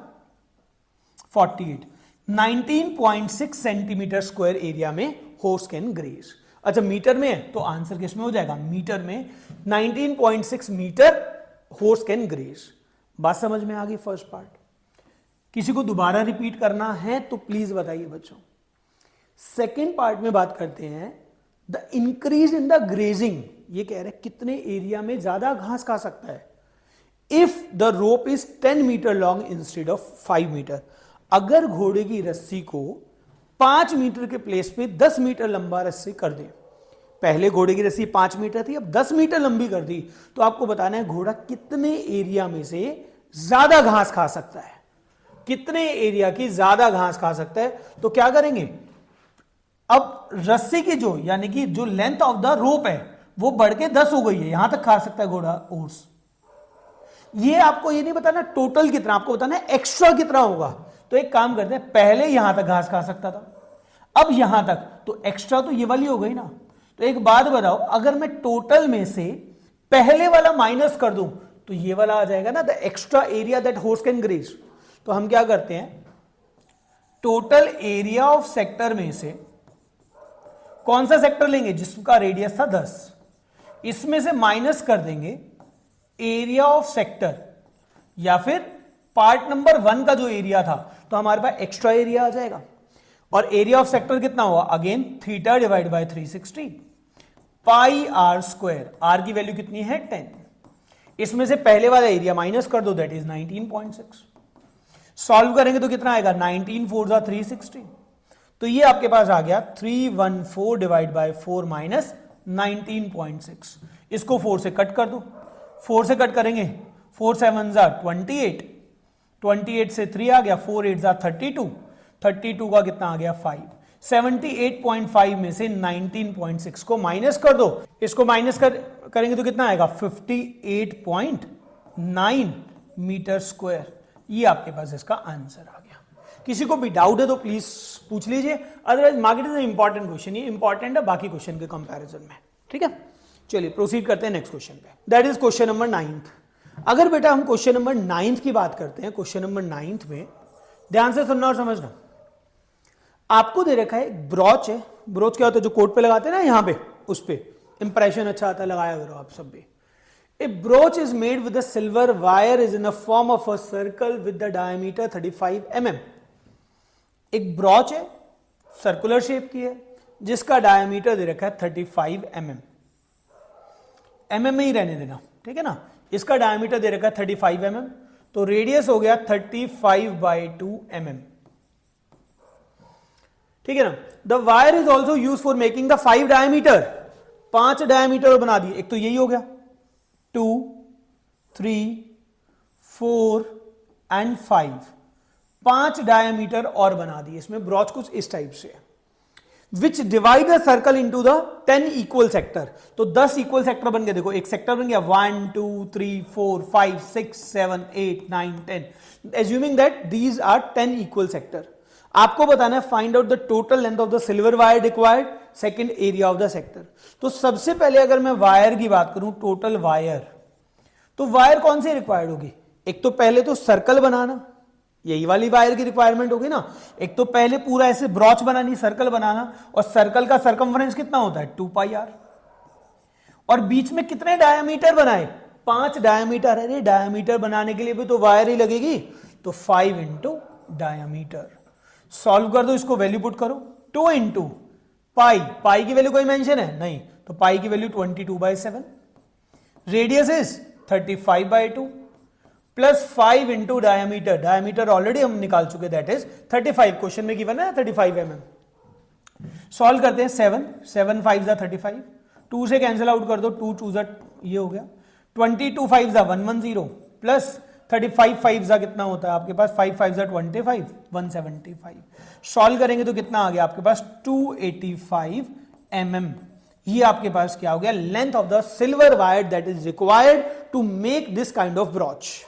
Speaker 1: 48, 19.6 सेंटीमीटर स्क्वायर एरिया में हॉर्स कैन ग्रेज। अच्छा मीटर में है तो आंसर किस में हो जाएगा? मीटर में 19.6 मीटर हॉर्स कैन ग्रेज। बात समझ में आ गई फर्स्ट पार्ट? किसी को दोबारा रिपीट करना है तो प्लीज बताइए बच्चों। सेकेंड पार्ट में बात करते हैं the increase in the grazing. ये कह रहे हैं कितने एरिया में ज्यादा घास खा सकता है। If the rope is 10 metre long instead of 5 metre, अगर घोड़े की रस्सी को 5 मीटर के प्लेस पे 10 मीटर लंबा रस्सी कर दे, पहले घोड़े की रस्सी 5 मीटर थी, अब 10 मीटर लंबी कर दी, तो आपको बताना है घोड़ा कितने एरिया में से ज्यादा घास खा सकता है, कितने एरिया की ज्यादा घास खा सकता है। तो क्या करेंगे, अब रस्सी की जो यानी कि जो लेंथ ऑफ द रोप है वो बढ़ के 10 हो गई है, यहां तक खा सकता है घोड़ा हॉर्स। ये आपको ये नहीं बताना टोटल कितना, आपको बताना है एक्स्ट्रा कितना होगा। तो एक काम करते हैं, पहले यहां तक घास खा सकता था, अब यहां तक, तो एक्स्ट्रा तो ये वाली हो गई ना। तो एक बात बताओ, अगर मैं टोटल में से पहले वाला माइनस कर दूं तो ये वाला आ जाएगा ना, the extra area that horse can graze. तो हम क्या करते हैं, टोटल एरिया ऑफ सेक्टर में से कौन सा सेक्टर लेंगे जिसका रेडियस था 10, इसमें से माइनस कर देंगे एरिया ऑफ सेक्टर या फिर पार्ट नंबर 1 का जो एरिया था, तो हमारे पास एक्स्ट्रा एरिया आ जाएगा। और एरिया ऑफ सेक्टर कितना हुआ, again theta divide by 360 pi are square. R की वैल्यू कितनी है 10, इसमें से पहले वाला एरिया माइनस कर दो, दैट इज 19.6। सॉल्व करेंगे तो कितना आएगा, 19 4 जा 360, तो ये आपके पास आ गया 314 डिवाइड बाय 4 माइनस 19.6। इसको 4 से कट कर दो, 4 से कट करेंगे, 4 7 जा 28, 28 से 3 आ गया, 4 8 जा 32, 32 का कितना आ गया 5, 78.5 में से 19.6 को माइनस कर दो, इसको माइनस करेंगे तो कितना आएगा 58.9 मीटर स्क्वायर। ये आपके पास इसका आंसर आ गया। किसी को भी डाउट है तो प्लीज पूछ लीजिए, otherwise market is important question, ये इंपॉर्टेंट है बाकी क्वेश्चन के कंपैरिजन में, ठीक है। चलिए प्रोसीड करते हैं नेक्स्ट क्वेश्चन पे, दैट इज क्वेश्चन नंबर 9। अगर बेटा हम क्वेश्चन नंबर 9 की बात करते हैं, क्वेश्चन नंबर 9 में ध्यान से सुनना और समझना। आपको दे रखा है एक ब्रॉच है, ब्रॉच क्या होता है जो कोट पे लगाते हैं ना, यहां पे उस पे इंप्रेशन अच्छा आता है, लगाया करो आप सब भी। A brooch is made with a silver wire is in the form of a circle with the diameter 35 mm। एक ब्रॉच है, सर्कुलर शेप की है, जिसका डायमीटर दे रखा है 35 mm। mm में ही रहने देना, ठीक है ना। इसका डायमीटर दे रखा है 35 mm, तो रेडियस हो गया 35/2 mm, ठीक है ना। The wire is also use for making the 5 diameter, 5 diameter बना दिए। एक तो यही हो गया 2, 3, 4 एंड 5, 5 डायमीटर और बना दिए। इसमें ब्रॉच कुछ इस टाइप से है, विच divide the circle into the 10 equal sector. तो 10 इक्वल सेक्टर बन गए। देखो एक सेक्टर बन गया 1, 2, 3, 4, 5, 6, 7, 8, 9, 10। Assuming that these are 10 equal sector. आपको बताना है find out the total length of the silver wire required, second area of the sector. तो सबसे पहले अगर मैं वायर की बात करूं, टोटल वायर, तो वायर कौन सी रिक्वायर्ड होगी? एक तो पहले तो सर्कल बनाना, यही वाली वायर की रिक्वायरमेंट होगी ना। एक तो पहले पूरा ऐसे ब्रॉच बनानी, सर्कल बनाना, और सर्कल का सर्कमफ्रेंस कितना होता है 2πr। और बीच में कितने डायमीटर बनाए? 5 डायमीटर। अरे डायमीटर बनाने के लिए भी तो वायर ही लगेगी, तो 5 इंटू डायमीटर। सॉल्व कर दो इसको, वैल्यू पुट करो। 2 इंटू पाई, पाई की वैल्यू कोई मेंशन है नहीं, तो पाई की value 22/7। Radius is 35/2 plus 5 into diameter, diameter already हम निकाल चुके, दैट इज 35। क्वेश्चन में गिवन है 35 mm। सॉल्व करते हैं 7 5 जा 35, 2 से कैंसिल आउट कर दो, 2 2 जा ये हो गया, 22 5 जा 110 प्लस 35 5 जा कितना होता है आपके पास, 5 5 जा 25, 175। सॉल्व करेंगे तो कितना आ गया आपके पास 285 mm। ये आपके पास क्या हो गया, length of the silver wire that is required to make this kind of brooch,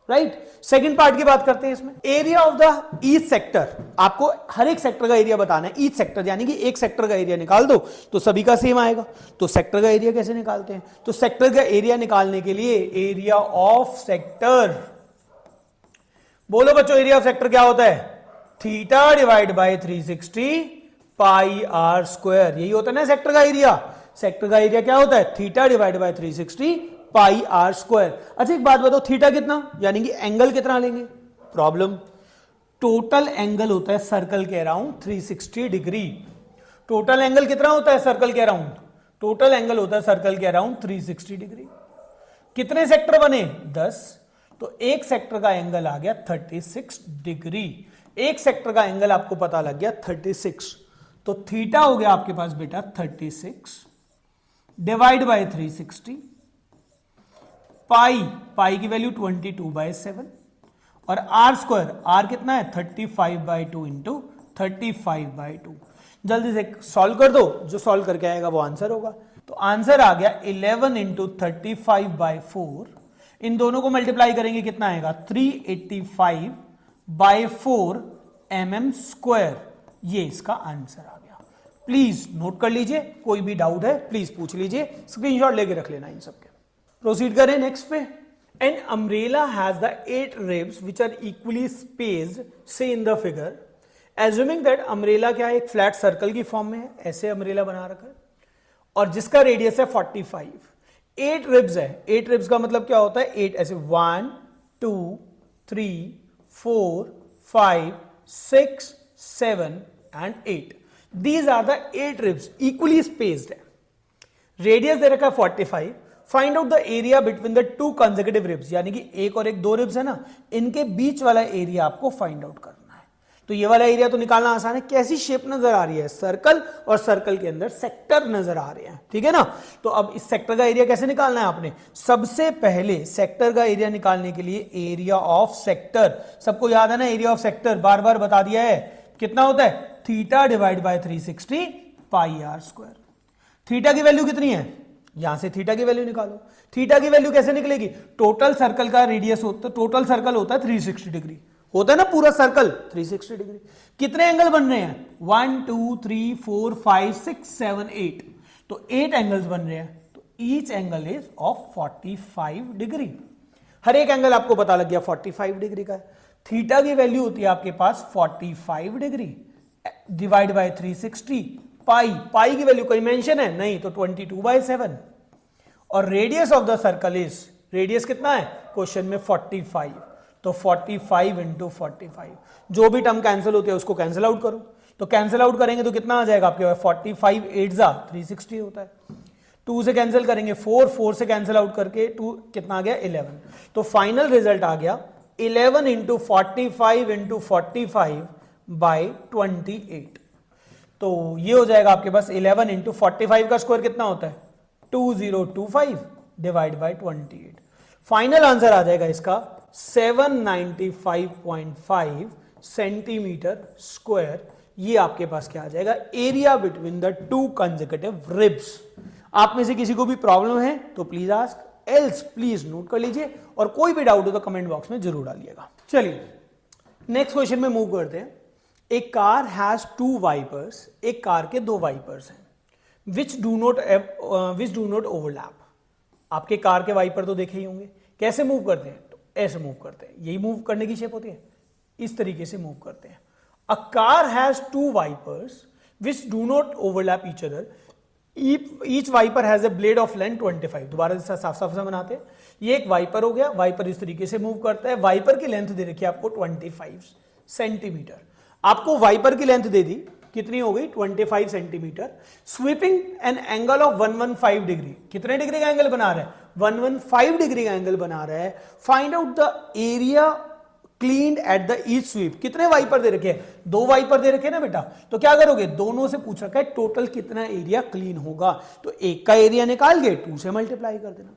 Speaker 1: right. Second part की बात करते हैं इसमें, area of the each sector. आपको हर एक सेक्टर का एरिया बताना है, ईच सेक्टर यानी कि एक सेक्टर का एरिया निकाल दो तो सभी का सेम आएगा। तो सेक्टर का एरिया कैसे निकालते हैं? तो सेक्टर का एरिया निकालने के लिए एरिया ऑफ सेक्टर, बोलो बच्चों एरिया ऑफ सेक्टर क्या होता है? Theta divide by 360 pi are square. यही होता है ना सेक्टर का एरिया। सेक्टर का एरिया क्या होता है? Theta divide by 360 pi are square. अच्छा एक बात बताओ, थीटा कितना यानी कि एंगल कितना लेंगे? प्रॉब्लम, टोटल एंगल होता है सर्कल के अराउंड 360 डिग्री। टोटल एंगल कितना होता है सर्कल के अराउंड? टोटल एंगल होता है सर्कल के अराउंड 360 डिग्री। कितने सेक्टर बने? 10। तो एक सेक्टर का एंगल आ गया 36 डिग्री। एक सेक्टर का एंगल आपको पता लग गया 36, तो थीटा हो गया आपके पास बेटा 36 डिवाइड बाय 360, पाई, पाई की वैल्यू 22/7, और आर स्क्वायर, आर कितना है 35/2 इंटू 35/2। जल्दी से सॉल्व कर दो, जो सॉल्व करके आएगा वो आंसर होगा। तो आंसर आ गया 11 इंटू 35/4। इन दोनों को मल्टीप्लाई करेंगे कितना आएगा 385/4 mm स्क्वायर। ये इसका आंसर आ गया। प्लीज नोट कर लीजिए, कोई भी डाउट है प्लीज पूछ लीजिए, स्क्रीनशॉट लेके रख लेना इन सबके। प्रोसीड करें नेक्स्ट पे। An umbrella has the 8 ribs which are equally spaced से in the figure. Assuming that umbrella क्या है, एक फ्लैट सर्कल की फॉर्म में है, ऐसे अम्ब्रेला बना रखा है, और जिसका रेडियस है 45। 8 रिब्स है, 8 रिब्स का मतलब क्या होता है 8 ऐसे 1 2 3 4 5 6 7 and 8। These are the 8 ribs equally spaced है। रेडियस दे रखा है 45। Find out the area between the 2 consecutive ribs, यानी कि एक और एक 2 रिब्स है ना, इनके बीच वाला एरिया आपको फाइंड आउट करना है। तो ये वाला एरिया तो निकालना आसान है। कैसी शेप नजर आ रही है? सर्कल, और सर्कल के अंदर सेक्टर नजर आ रहे हैं, ठीक है ना। तो अब इस सेक्टर का एरिया कैसे निकालना है आपने? सबसे पहले सेक्टर का एरिया निकालने के लिए एरिया ऑफ सेक्टर, सबको याद है ना एरिया ऑफ सेक्टर, बार बार बता दिया है, कितना होता है theta divide by 360 pi are square. Theta की वैल्यू कितनी है? यहां से थीटा की वैल्यू निकालो। थीटा की वैल्यू कैसे निकलेगी? टोटल सर्कल का रेडियस होता है, टोटल सर्कल होता है 360 डिग्री, होता है ना पूरा सर्कल 360 डिग्री। कितने एंगल बन रहे हैं? 1 2 3 4 5 6 7 8, तो 8 एंगल्स बन रहे हैं। तो each angle is of 45 degree. हर एक एंगल आपको पता लग गया 45 डिग्री का है। थीटा की वैल्यू होती है आपके पास 45 डिग्री डिवाइड बाय 360। पाई की वैल्यू कोई मेंशन है नहीं, तो 22/7। और radius of the circle is, radius कितना है क्वेश्चन में 45, तो 45 इंटू 45। जो भी टर्म कैंसिल होते हैं उसको कैंसिल आउट करो, तो कैंसिल आउट करेंगे तो कितना आ जाएगा आपके पास 45 8 जा 360 होता है। 2 से कैंसिल करेंगे 4 से कैंसिल आउट करके 2 कितना आ गया 11। तो फाइनल रिजल्ट आ गया 11 इंटू 45 इंटू 45 बाई 28। तो ये हो जाएगा आपके पास 11 इंटू 45 का स्क्वायर कितना होता है 2025 डिवाइड बाई 28। फाइनल आंसर आ जाएगा इसका 795.5 सेंटीमीटर स्क्वायर। ये आपके पास क्या आ जाएगा area between the two consecutive ribs. आप में से किसी को भी प्रॉब्लम है तो please ask, else please note कर लीजिए, और कोई भी डाउट हो तो कमेंट बॉक्स में जरूर डालिएगा। चलिए नेक्स्ट क्वेश्चन में मूव करते हैं। ए कार हैज 2 वाइपर्स, एक कार के 2 वाइपर्स हैं विच डू नॉट ओवरलैप। आपके कार के वाइपर तो देखे ही होंगे, कैसे मूव करते हैं, तो ऐसे मूव करते हैं, यही मूव करने की शेप होती है, इस तरीके से मूव करते हैं। A car has 2 wipers which do not overlap each other, each wiper has a blade of length 25। दोबारा से साफ साफ से बनाते हैं। ये एक वाइपर हो गया, वाइपर इस तरीके से मूव करता है, वाइपर की लेंथ दे रखी है आपको 25 सेंटीमीटर। आपको वाइपर की लेंथ दे दी कितनी हो गई 25 centimetre. Sweeping an angle of 115 degree, कितने डिग्री का एंगल बना रहा है 115 डिग्री का एंगल बना रहा है। Find out the area cleaned at the each sweep. कितने वाइपर दे रखे हैं 2 वाइपर दे रखे हैं ना बेटा, तो क्या करोगे दोनों से पूछ रखा है टोटल कितना एरिया क्लीन होगा, तो एक का एरिया निकाल के 2 से मल्टीप्लाई कर देना।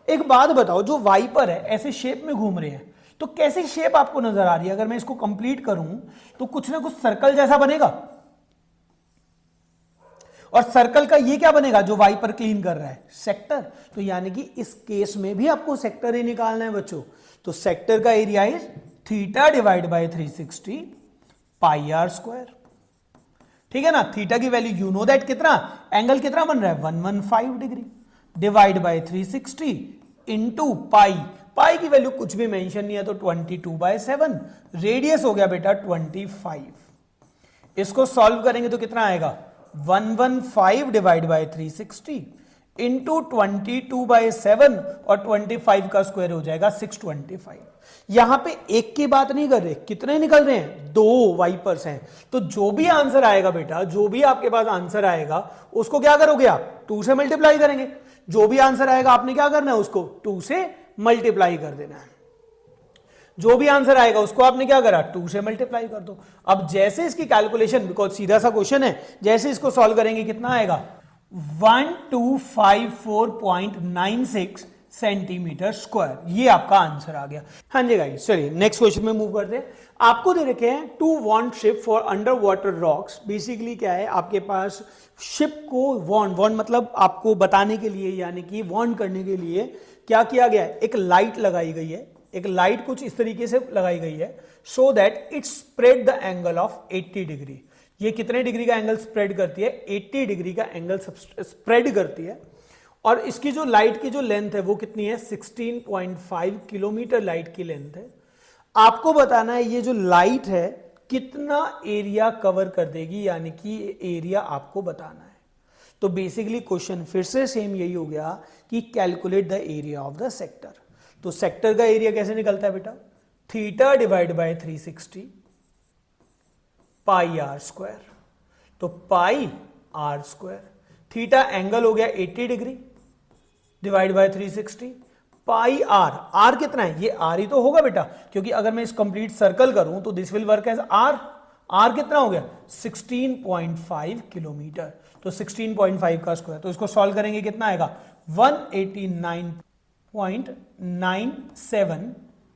Speaker 1: एक बात बताओ, जो वाइपर है ऐसे शेप में घूम रहे हैं, तो कैसी शेप आपको नजर आ रही है, अगर मैं इसको कंप्लीट करूं तो कुछ ना कुछ सर्कल जैसा बनेगा, और सर्कल का ये क्या बनेगा जो वाइपर क्लीन कर रहा है सेक्टर। तो यानी कि इस केस में भी आपको सेक्टर ही निकालना है बच्चों। तो सेक्टर का area is theta divide by 360 pi are square. ठीक है ना, थीटा की वैल्यू यू नो दैट कितना, एंगल कितना बन रहा है 115 degree divide by 360 into pi. Pi की वैल्यू कुछ भी मेंशन नहीं है तो 22/7। रेडियस हो गया बेटा 25। इसको सॉल्व करेंगे तो कितना आएगा 115 डिवाइड बाय 360 इंटू 22/7, और 25 का स्क्वायर हो जाएगा 625। यहां पे एक की बात नहीं कर रहे, कितने निकल रहे हैं 2 वाइपर्स हैं। तो जो भी आंसर आएगा बेटा, जो भी आपके पास आंसर आएगा उसको क्या करोगे आप 2 से मल्टीप्लाई करेंगे। जो भी आंसर आएगा आपने क्या करना है उसको 2 से मल्टीप्लाई कर देना है। जो भी आंसर आएगा उसको आपने क्या करा 2 से मल्टीप्लाई कर दो। अब जैसे इसकी कैलकुलेशन, बिकॉज सीधा सा क्वेश्चन है, जैसे इसको सॉल्व करेंगे कितना आएगा 1254.96 सेंटीमीटर स्क्वायर। ये आपका आंसर आ गया। हाँ जी गाइस, चलिए नेक्स्ट क्वेश्चन में मूव करते हैं। आपको दे रखे हैं 2 warned ship for under water rocks. Basically क्या है आपके पास शिप को वॉन्ड मतलब आपको बताने के लिए, यानी कि वॉन्ड करने के लिए क्या किया गया है, एक लाइट लगाई गई है। एक लाइट कुछ इस तरीके से लगाई गई है so that it spread the angle of 80 degree. ये कितने डिग्री का एंगल स्प्रेड करती है 80 डिग्री का एंगल स्प्रेड करती है। और इसकी जो लाइट की जो लेंथ है वो कितनी है 16.5 किलोमीटर लाइट की लेंथ है। आपको बताना है ये जो लाइट है कितना एरिया कवर कर देगी, यानी कि एरिया आपको बताना है। तो बेसिकली क्वेश्चन फिर से सेम यही हो गया कि calculate the area of the sector. तो सेक्टर का एरिया कैसे निकलता है बेटा, theta divide by 360 pi are square. तो pi are square, theta angle हो गया 80 degree divide by 360 pi R. R कितना है, ये आर ही तो होगा बेटा, क्योंकि अगर मैं इस कंप्लीट सर्कल करूं तो this will work as R. R कितना हो गया 16.5 किलोमीटर। तो 16.5 का स्क्वायर, तो इसको सॉल्व करेंगे कितना आएगा 189.97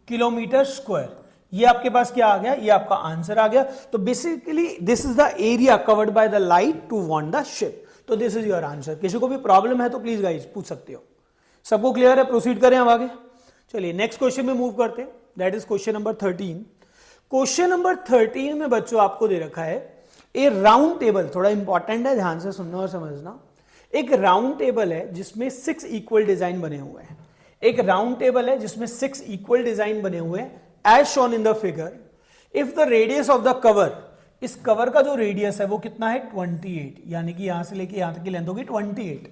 Speaker 1: किलोमीटर स्क्वायर। ये आपके पास क्या आ गया, ये आपका आंसर आ गया। तो basically this is the area covered by the light towards the ship. तो दिस इज योर आंसर। किसी को भी प्रॉब्लम है तो प्लीज गाइस पूछ सकते हो। सबको क्लियर है, प्रोसीड करें अब आगे। चलिए नेक्स्ट क्वेश्चन में मूव करते हैं, that is question number 13। Question number 13 में बच्चों आपको दे रखा है ए राउंड टेबल। थोड़ा इंपॉर्टेंट है, ध्यान से सुनना और समझना। एक राउंड टेबल है जिसमें 6 इक्वल डिजाइन बने हुए हैं, एक राउंड टेबल है जिसमें 6 इक्वल डिजाइन बने हुए हैं as shown in the figure. If the radius of the cover, इस कवर का जो रेडियस है वो कितना है 28, यानी कि यहां से लेके यहां तक की लेंथ होगी 28।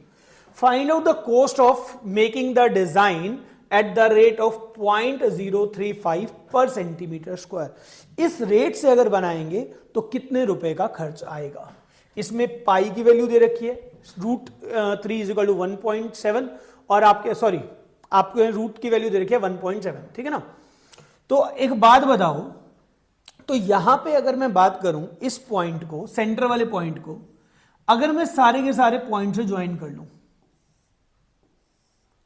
Speaker 1: Find out the cost of making the design at the rate of 0.035 पर सेंटीमीटर स्क्वायर। इस रेट से अगर बनाएंगे तो कितने रुपए का खर्च आएगा। इसमें पाई की वैल्यू दे रखी है √3 = 1.7 और आपके रूट की वैल्यू दे रखी है 1.7, ठीक है ना। तो एक बात बताओ, तो यहां पे अगर मैं बात करूं इस पॉइंट को, सेंटर वाले पॉइंट को, अगर मैं सारे के सारे पॉइंट से ज्वाइन कर लूं,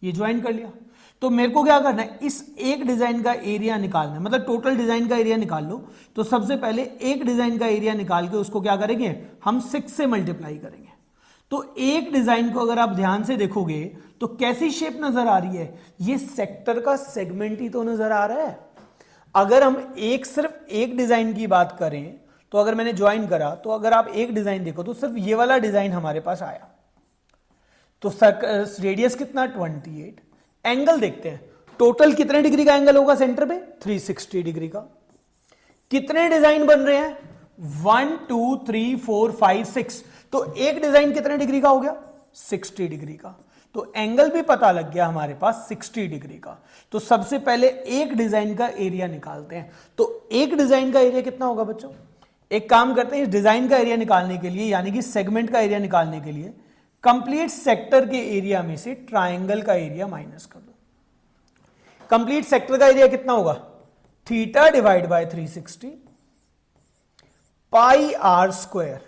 Speaker 1: ये ज्वाइन कर लिया, तो मेरे को क्या करना है, इस एक डिजाइन का एरिया निकालना है, मतलब टोटल डिजाइन का एरिया निकाल लो। तो सबसे पहले एक डिजाइन का एरिया निकाल के उसको क्या करेंगे, हम 6 से मल्टीप्लाई करेंगे। तो एक डिजाइन को अगर आप ध्यान से देखोगे तो कैसी शेप नजर आ रही है, ये सेक्टर का सेगमेंट ही तो नजर आ रहा है। अगर हम सिर्फ एक डिजाइन की बात करें तो अगर मैंने ज्वाइन करा, तो अगर आप एक डिजाइन देखो तो सिर्फ ये वाला डिजाइन हमारे पास आया। तो रेडियस कितना 28। एंगल देखते हैं, टोटल कितने डिग्री का एंगल होगा सेंटर पे 360 डिग्री का। कितने डिजाइन बन रहे हैं 1 2 3 4 5 6, तो एक डिजाइन कितने डिग्री का हो गया 60 डिग्री का। तो एंगल भी पता लग गया हमारे पास 60 डिग्री का। तो सबसे पहले एक डिजाइन का एरिया निकालते हैं। तो एक डिजाइन का एरिया कितना होगा बच्चों, एक काम करते हैं, इस डिजाइन का एरिया निकालने के लिए, यानी कि सेगमेंट का एरिया निकालने के लिए कंप्लीट सेक्टर के एरिया में से ट्राइंगल का एरिया माइनस कर दो। कंप्लीट सेक्टर का एरिया कितना होगा theta divide by 360 pi are square.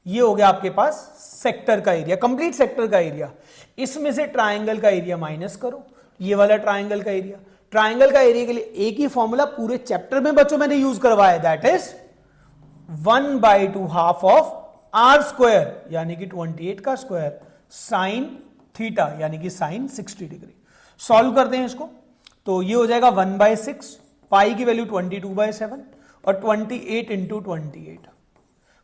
Speaker 1: ये हो गया आपके पास सेक्टर का एरिया, कंप्लीट सेक्टर का एरिया। इसमें से ट्राइंगल का एरिया माइनस करो, ये वाला ट्राइंगल का एरिया। ट्राइंगल का एरिया के लिए एक ही फॉर्मूला पूरे चैप्टर में बच्चों मैंने यूज करवाया, that is 1/2 half of R square, यानी कि 28 का स्क्वायर साइन थीटा, यानी कि साइन 60 डिग्री। सॉल्व करते हैं इसको, तो ये हो जाएगा 1/6, पाई की वैल्यू 22/7 और 28 into 28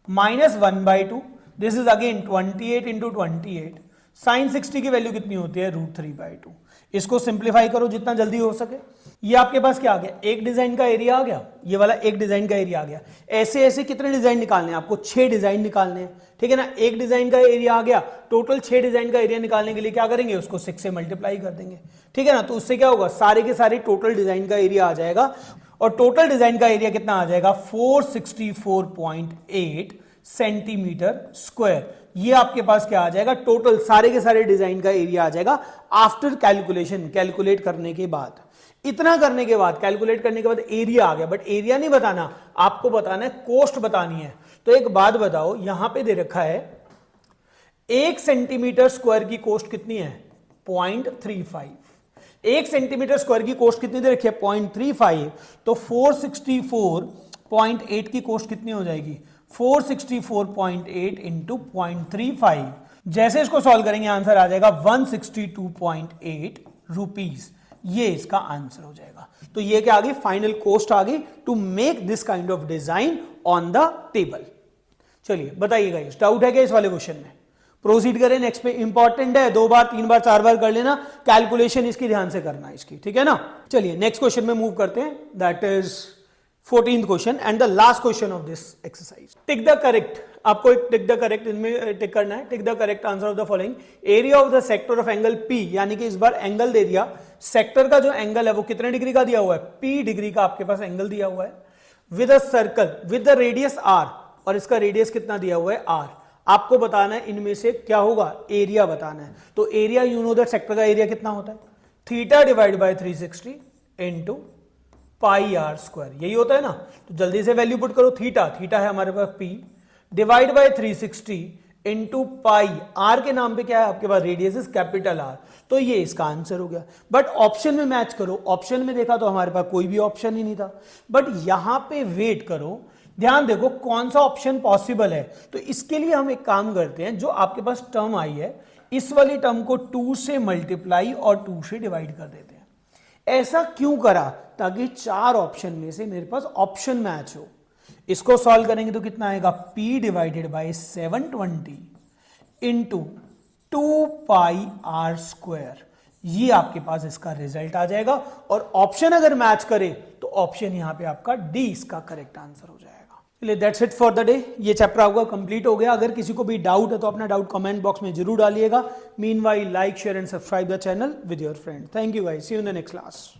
Speaker 1: minus 1/2, this is again 28 into 28। Sine 60 की वैल्यू कितनी होती है √3/2। इसको सिंप्लीफाई करो जितना जल्दी हो सके। ये आपके पास क्या आ गया, एक डिजाइन का एरिया आ गया, ये वाला एक डिजाइन का एरिया आ गया। ऐसे ऐसे कितने डिजाइन निकालने हैं आपको, 6 डिजाइन निकालने हैं, ठीक है ना। एक डिजाइन का एरिया आ गया, टोटल 6 डिजाइन का एरिया निकालने के लिए क्या करेंगे, उसको 6 से मल्टीप्लाई कर देंगे, ठीक है ना। तो उससे क्या होगा, सारे के सारे टोटल डिजाइन का एरिया आ जाएगा, और टोटल डिजाइन का एरिया कितना आ जाएगा 464.8 सेंटीमीटर स्क्वायर। ये आपके पास क्या आ जाएगा, टोटल सारे के सारे डिजाइन का एरिया आ जाएगा आफ्टर कैलकुलेशन, कैलकुलेट करने के बाद। इतना करने के बाद, कैलकुलेट करने के बाद एरिया आ गया, बट एरिया नहीं बताना आपको, बताना है कॉस्ट बतानी है। तो एक बात बताओ, यहां पे दे रखा है 1 सेंटीमीटर स्क्वायर की कॉस्ट कितनी है 0.35। 1 सेंटीमीटर स्क्वायर की कॉस्ट कितनी दे रखी है 0.35, तो 464.8 की कॉस्ट कितनी हो जाएगी 464.8 इंटू 0.35। जैसे इसको सॉल्व करेंगे आंसर आ जाएगा 162.8 रुपीज। ये इसका आंसर हो जाएगा। तो ये क्या आ गई, फाइनल कॉस्ट आ गई to make this kind of design on the table. चलिए बताइएगा, इस डाउट है क्या इस वाले क्वेश्चन में। प्रोसीड करें नेक्स्ट पे, इंपॉर्टेंट है, 2 बार 3 बार 4 बार कर लेना, कैलकुलेशन इसकी ध्यान से करना इसकी, ठीक है ना। चलिए नेक्स्ट क्वेश्चन में मूव करते हैं, that is 14th question and the last question of this exercise. Tick the correct, आपको एक टिक द करेक्ट इनमें टिक करना है। Tick the correct answer of the following. Area of the sector of angle P, यानी कि इस बार angle दे दिया, sector का जो एंगल है वो कितने डिग्री का दिया हुआ है P डिग्री का आपके पास एंगल दिया हुआ है, with a circle with the radius R, और इसका रेडियस कितना दिया हुआ है R। आपको बताना है इनमें से क्या होगा, एरिया बताना है। तो area you know that sector का एरिया कितना होता है theta divide by 360 into pi are square, यही होता है ना। तो जल्दी से वैल्यू पुट करो, थीटा है हमारे पास P divide by 360 into pi, R के नाम पे क्या है आपके पास रेडियस इज कैपिटल R, तो ये इसका आंसर हो गया। बट ऑप्शन में मैच करो, ऑप्शन में देखा तो हमारे पास कोई भी ऑप्शन ही नहीं था, बट यहां पे वेट करो, ध्यान देखो कौन सा ऑप्शन पॉसिबल है। तो इसके लिए हम एक काम करते हैं, जो आपके पास टर्म आई है इस वाली टर्म को 2 से मल्टीप्लाई और 2 से डिवाइड कर देते हैं। ऐसा क्यों करा, ताकि 4 ऑप्शन में से मेरे पास ऑप्शन मैच हो। इसको सॉल्व करेंगे तो कितना आएगा P divided by 720 into 2 pi are square. ये आपके पास इसका रिजल्ट आ जाएगा और ऑप्शन अगर मैच करे तो ऑप्शन यहां पे आपका डी इसका करेक्ट आंसर हो जाएगा। चलिए that's it for the day. ये चैप्टर आपका कंप्लीट हो गया। अगर किसी को भी डाउट है तो अपना डाउट कमेंट बॉक्स में जरूर डालिएगा। Meanwhile like share and subscribe the channel with your friend. Thank you guys, see you in the next class.